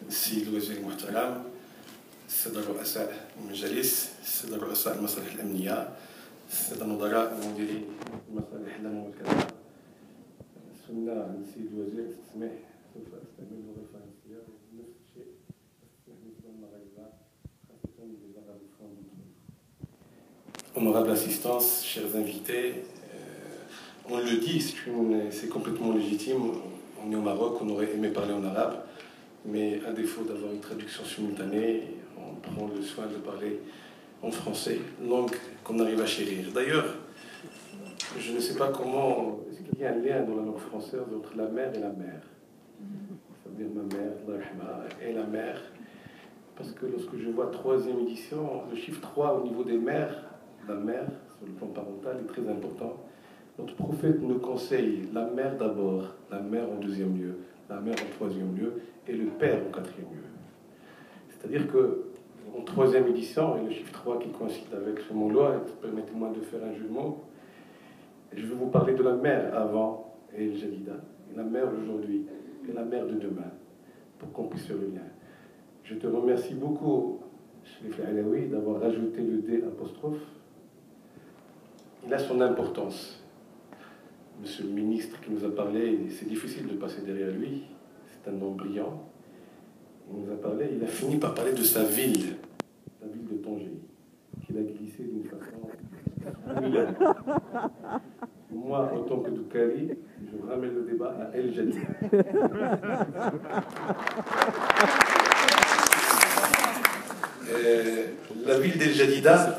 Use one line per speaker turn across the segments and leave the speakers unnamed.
السيد الوزير المحترم، السادة رؤساء المجالس، السادة رؤساء المصالح الأمنية، السادة النظراء ومديري المصالح المملكة. سنة عند السيد الوزير تسمح سوف أستعمل اللغة الفرنسية ونفس الشيء أستسمح بالنسبة للمغاربة خاصة les arabophones d'entre nous. Honorable assistance, chers invités, on le dit, c'est complètement légitime. On est au Maroc, on aurait aimé parler en arabe, mais à défaut d'avoir une traduction simultanée, on prend le soin de parler en français, langue qu'on arrive à chérir. D'ailleurs, je ne sais pas comment, est-ce qu'il y a un lien dans la langue française entre la mère et la mère? C'est-à-dire ma mère, et la mère. Parce que lorsque je vois 3e édition, le chiffre 3 au niveau des mères, la mère, sur le plan parental, est très important. Notre prophète nous conseille la mère d'abord, la mère en 2e lieu, la mère en 3e lieu, et le père en 4e lieu. C'est-à-dire que en 3e édition, et le chiffre 3 qui coïncide avec ce mot-là, permettez-moi de faire un jeu de mots, je vais vous parler de la mère avant et Jalida, et la mère d'aujourd'hui, et la mère de demain, pour qu'on puisse faire le lien. Je te remercie beaucoup, Chérif Alaoui, d'avoir rajouté le D apostrophe. Il a son importance. Monsieur le ministre qui nous a parlé, c'est difficile de passer derrière lui, c'est un homme brillant. Il nous a parlé, il a fini par parler de sa ville, la ville de Tanger, qu'il a glissé d'une façon humiliante. Moi, en tant que Doukali, je ramène le débat à El Jadida. La ville d'El Jadida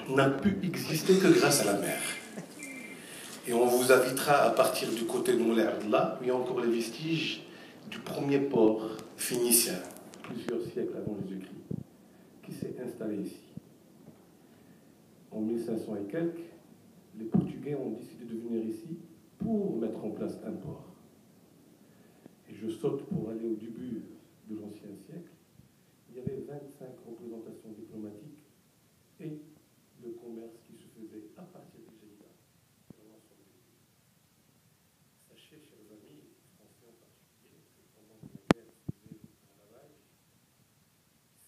n'a pu exister que grâce à la mer. Et on vous invitera à partir du côté de Moulay Abdallah, où il y a encore les vestiges du premier port phénicien, plusieurs siècles avant Jésus-Christ, qui s'est installé ici. En 1500 et quelques, les Portugais ont décidé de venir ici pour mettre en place un port. Et je saute pour aller au début de l'ancien siècle. Il y avait 25 représentations diplomatiques et le commerce qui se faisait à partir de Jadida. Sachez, chers amis, français en particulier, que pendant que la guerre se faisait en lavage,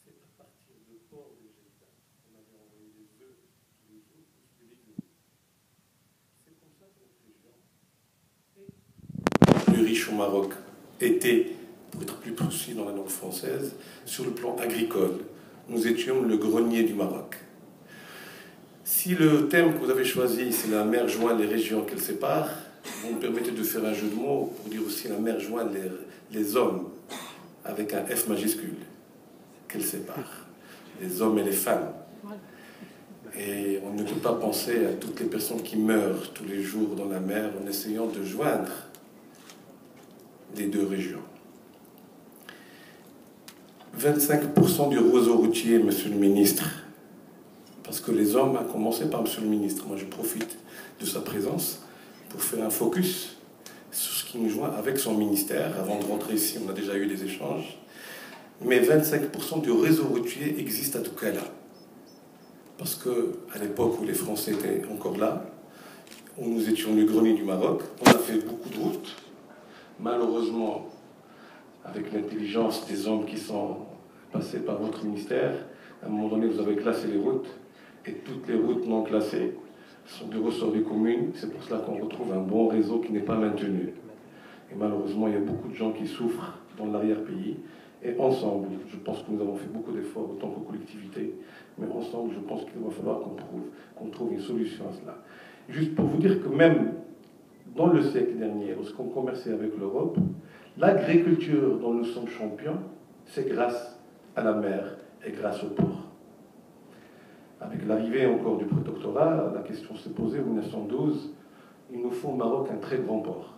c'est à partir du port de Jadida qu'on avait envoyé des œufs tous les jours, plus des légumes. C'est comme ça que notre région est plus riche au Maroc, était, pour être plus précis dans la langue française, sur le plan agricole. Nous étions le grenier du Maroc. Si le thème que vous avez choisi, c'est la mer joint les régions qu'elle sépare, vous me permettez de faire un jeu de mots pour dire aussi la mer joint les hommes, avec un F majuscule, qu'elle sépare, les hommes et les femmes. Et on ne peut pas penser à toutes les personnes qui meurent tous les jours dans la mer en essayant de joindre les deux régions. 25% du réseau routier, monsieur le ministre, parce que les hommes, à commencer par monsieur le ministre, moi je profite de sa présence pour faire un focus sur ce qui nous joint avec son ministère. Avant de rentrer ici, on a déjà eu des échanges. Mais 25% du réseau routier existe à Doukala. Parce qu'à l'époque où les Français étaient encore là, où nous étions le grenier du Maroc, on a fait beaucoup de routes. Malheureusement, avec l'intelligence des hommes qui sont passés par votre ministère, à un moment donné, vous avez classé les routes, et toutes les routes non classées sont du ressort des communes. C'est pour cela qu'on retrouve un bon réseau qui n'est pas maintenu. Et malheureusement, il y a beaucoup de gens qui souffrent dans l'arrière-pays. Et ensemble, je pense que nous avons fait beaucoup d'efforts, autant que collectivité, mais ensemble, je pense qu'il va falloir qu'on trouve une solution à cela. Juste pour vous dire que même dans le siècle dernier, lorsqu'on commerçait avec l'Europe, l'agriculture dont nous sommes champions, c'est grâce à la mer et grâce au port. Avec l'arrivée encore du protectorat, la question s'est posée en 1912, il nous faut au Maroc un très grand port.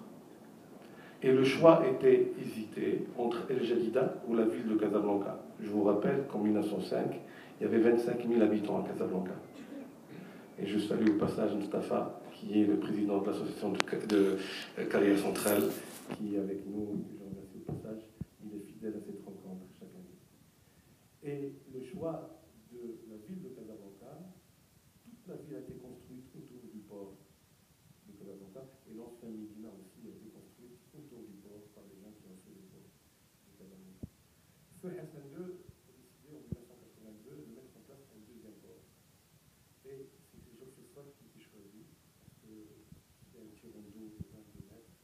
Et le choix était hésité entre El Jadida ou la ville de Casablanca. Je vous rappelle qu'en 1905, il y avait 25 000 habitants à Casablanca. Et je salue au passage Mustafa, qui est le président de l'association de carrière centrale, qui est avec nous, je remercie au passage, il est fidèle à cette rencontre chaque année. Et le choix de la ville de Casablanca, toute la ville a été construite autour du port de Casablanca, et l'ancien Médina aussi a été construite autour du port par les gens qui ont fait le port de Casablanca. Feu Hassan II a décidé en 1982 de mettre en place un deuxième port. Et c'était Georges Phosphate qui était choisi, parce que c'était un tirant d'eau de 22 mètres.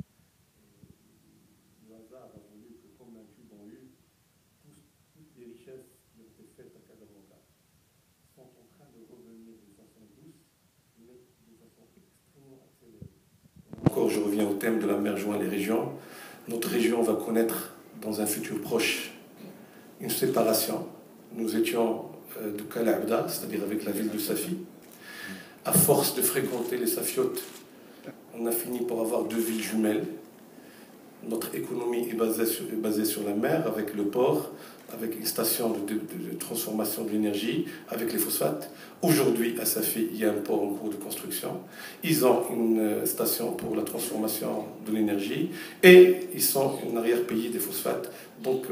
Et le hasard a voulu que, comme un tube en U, toutes les richesses qui ont été faites à Casablanca sont en train de revenir de façon douce, mais de façon extrêmement accélérée. Encore, je reviens au thème de la mer joint les régions. Notre région va connaître, dans un futur proche, une séparation. Nous étions de Kala-Abda, c'est-à-dire avec la ville de Safi. À force de fréquenter les Safiotes, on a fini par avoir deux villes jumelles. Notre économie est basée sur la mer, avec le port, avec une station de transformation de l'énergie, avec les phosphates. Aujourd'hui, à Safi, il y a un port en cours de construction. Ils ont une station pour la transformation de l'énergie et ils sont un arrière-pays des phosphates. Donc,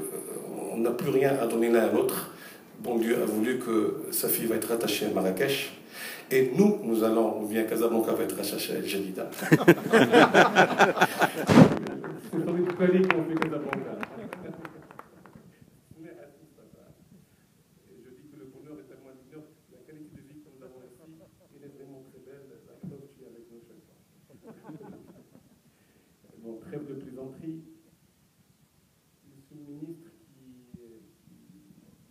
on n'a plus rien à donner l'un à l'autre. Bon Dieu a voulu que Safi va être rattachée à Marrakech. Et nous, ou bien Casablanca va être rattaché à El Jadida. C'est dans les collègues qu'on fait Casablanca. Je dis que le bonheur est tellement mineur, la qualité de vie que nous avons ici, elle est vraiment très belle. La preuve, tu es avec nous chaque fois. Bon, trêve de plaisanterie. Monsieur le ministre qui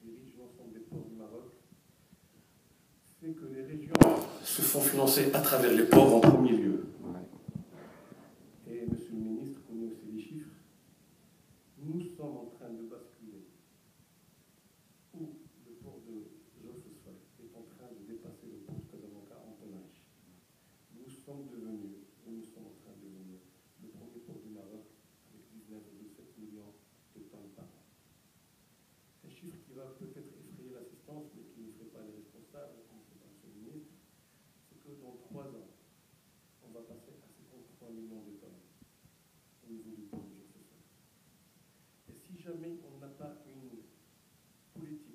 dirige l'ensemble des ports du Maroc sait que les régions se font financer à travers les ports en premier lieu. Et monsieur le ministre connaît aussi les chiffres. Nous sommes en train de basculer où le port de Georges Phosphate est en train de dépasser le port de Casablanca en tonnage. Nous sommes en train de devenir le premier port du Maroc avec 19,7 millions de tonnes par an. Un chiffre qui va peut-être effrayer l'assistance, mais qui ne ferait pas les responsables, comme c'est dans ce ministre, c'est que dans 3 ans, on va passer à 53 millions de tonnes au niveau du port de Georges Phosphate. Et si jamais on n'a pas une politique